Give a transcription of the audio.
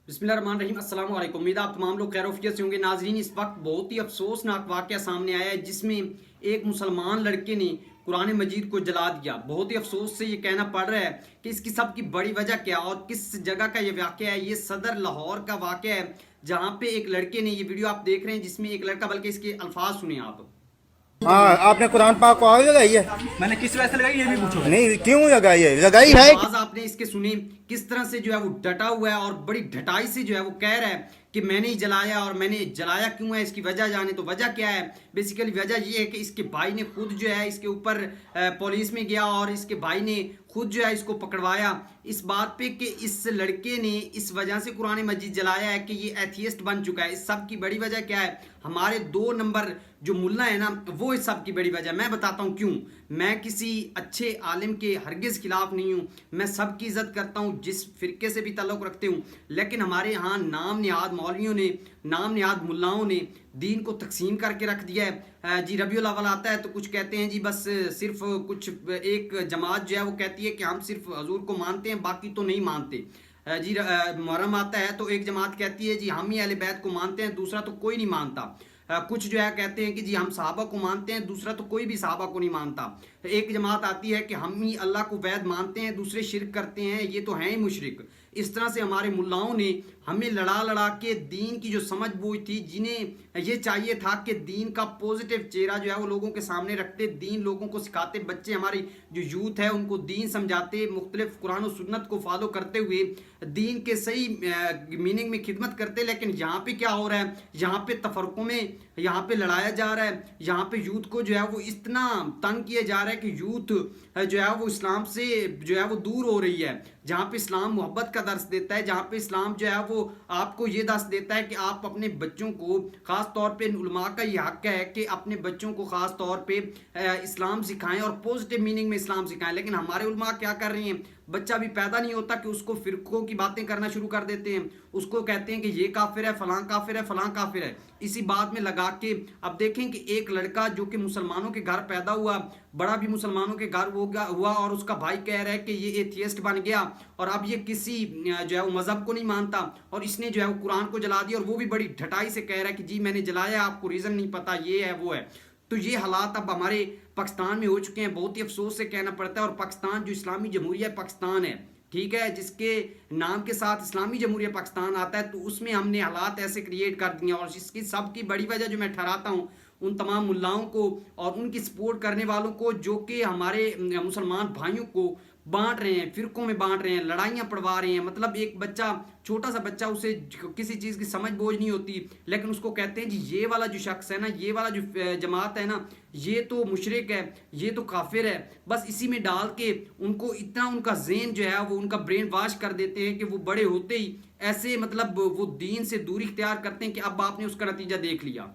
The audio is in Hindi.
बिस्मिल्लाहिर्रहमानिर्रहीम। अस्सलाम वालेकुम। उम्मीद है आप तमाम लोग खैर-ओ-आफियत से होंगे। नाज़रीन, इस वक्त बहुत ही अफसोसनाक वाक़या सामने आया है जिसमें एक मुसलमान लड़के ने कुरान मजीद को जला दिया। बहुत ही अफसोस से ये कहना पड़ रहा है कि इसकी सब की बड़ी वजह क्या और किस जगह का ये वाक़या है। ये सदर लाहौर का वाक़या है जहाँ पे एक लड़के ने, ये वीडियो आप देख रहे हैं जिसमें एक लड़का, बल्कि इसके अल्फाज सुने आप। हाँ, आपने कुरान पाक को आग लगाई है? मैंने किस वजह से लगाई ये भी पूछो। नहीं, क्यों लगाई है? लगाई है। आवाज आपने इसके सुनी, किस तरह से जो है वो डटा हुआ है और बड़ी ढटाई से जो है वो कह रहा है कि मैंने ही जलाया, और मैंने जलाया क्यों है इसकी वजह जाने। तो वजह क्या है? बेसिकली वजह ये है कि इसके भाई ने खुद जो है इसके ऊपर पुलिस में गया और इसके भाई ने खुद जो है इसको पकड़वाया इस बात पे कि इस लड़के ने इस वजह से कुरान मजीद जलाया है कि ये एथियस्ट बन चुका है। इस सब की बड़ी वजह क्या है? हमारे 2 नंबर जो मुल्ला है ना, वो इस सब की बड़ी वजह। मैं बताता हूँ क्यों। मैं किसी अच्छे आलिम के हरगिज खिलाफ नहीं हूँ, मैं सबकी इज्जत करता हूँ जिस फिरके से भी ताल्लुक़ रखते हूँ, लेकिन हमारे यहाँ नाम निहाद मौलवियों ने, नाम निहाद मुल्लाओं ने दीन को तकसीम करके रख दिया है। जी रबीउल अव्वल आता है तो कुछ कहते हैं जी बस सिर्फ कुछ एक जमात जो है वो कहती है कि हम सिर्फ हजूर को मानते हैं, बाकी तो नहीं मानते। जी मुहर्रम आता है तो एक जमात कहती है जी हम ही अहले बैत को मानते हैं, दूसरा तो कोई नहीं मानता। कुछ जो है कहते हैं कि जी हम सहाबा को मानते हैं, दूसरा तो कोई भी सहाबा को नहीं मानता। तो एक जमात आती है कि हम ही अल्लाह को वैद मानते हैं, दूसरे शिरक करते हैं, ये तो हैं ही मुशरिक। इस तरह से हमारे मुल्लाओं ने हमें लड़ा लड़ा के दीन की जो समझ बूझ थी, जिन्हें ये चाहिए था कि दीन का पॉजिटिव चेहरा जो है वो लोगों के सामने रखते, दीन लोगों को सिखाते, बच्चे हमारी जो यूथ है उनको दीन समझाते, मुख्तलिफ कुरान और सुन्नत को फॉलो करते हुए दीन के सही मीनिंग में खिदमत करते। लेकिन यहाँ पे क्या हो रहा है? यहाँ पे तफरकों में, यहाँ पे लड़ाया जा रहा है, यहाँ पे यूथ को जो है वो इतना तंग किया जा रहा है कि यूथ जो है वो इस्लाम से जो है वो दूर हो रही है। जहाँ पे इस्लाम मोहब्बत का दर्स देता है, जहाँ पे इस्लाम जो है वो आपको ये दर्स देता है कि आप अपने बच्चों को, ख़ास तौर पे उलमा का ये हक है कि अपने बच्चों को ख़ास तौर पे इस्लाम सिखाएं और पॉजिटिव मीनिंग में इस्लाम सिखाएं। लेकिन हमारे उलमा क्या कर रही हैं? बच्चा भी पैदा नहीं होता कि उसको फिरकों की बातें करना शुरू कर देते हैं, उसको कहते हैं कि ये काफिर है, फलां काफिर है, फलां काफिर है, इसी बात में लगा के। अब देखें कि एक लड़का जो कि मुसलमानों के घर पैदा हुआ, बड़ा भी मुसलमानों के घर हुआ, और उसका भाई कह रहा है कि ये एथियस्ट बन गया और अब ये किसी जो है वो मजहब को नहीं मानता, और इसने जो है वो कुरान को जला दिया, और वो भी बड़ी ढटाई से कह रहा है कि जी मैंने जलाया, आपको रीज़न नहीं पता, ये है वो है। तो ये हालात अब हमारे पाकिस्तान में हो चुके हैं। बहुत ही अफसोस से कहना पड़ता है। और पाकिस्तान जो इस्लामी जमहूरिया पाकिस्तान है, ठीक है, जिसके नाम के साथ इस्लामी जमहूरिया पाकिस्तान आता है, तो उसमें हमने हालात ऐसे क्रिएट कर दिए। और इसकी सबकी बड़ी वजह जो मैं ठहराता हूँ उन तमाम मुल्लाओं को और उनकी सपोर्ट करने वालों को, जो कि हमारे मुसलमान भाइयों को बांट रहे हैं, फिरकों में बांट रहे हैं, लड़ाइयाँ पड़वा रहे हैं। मतलब एक बच्चा, छोटा सा बच्चा, उसे किसी चीज़ की समझ बोझ नहीं होती, लेकिन उसको कहते हैं जी ये वाला जो शख्स है ना, ये वाला जो जमात है ना, ये तो मुशरिक है, ये तो काफिर है। बस इसी में डाल के उनको इतना, उनका ज़हन जो है वो, उनका ब्रेन वॉश कर देते हैं कि वो बड़े होते ही ऐसे, मतलब वो दीन से दूरी इख्तियार करते हैं कि अब आपने उसका नतीजा देख लिया।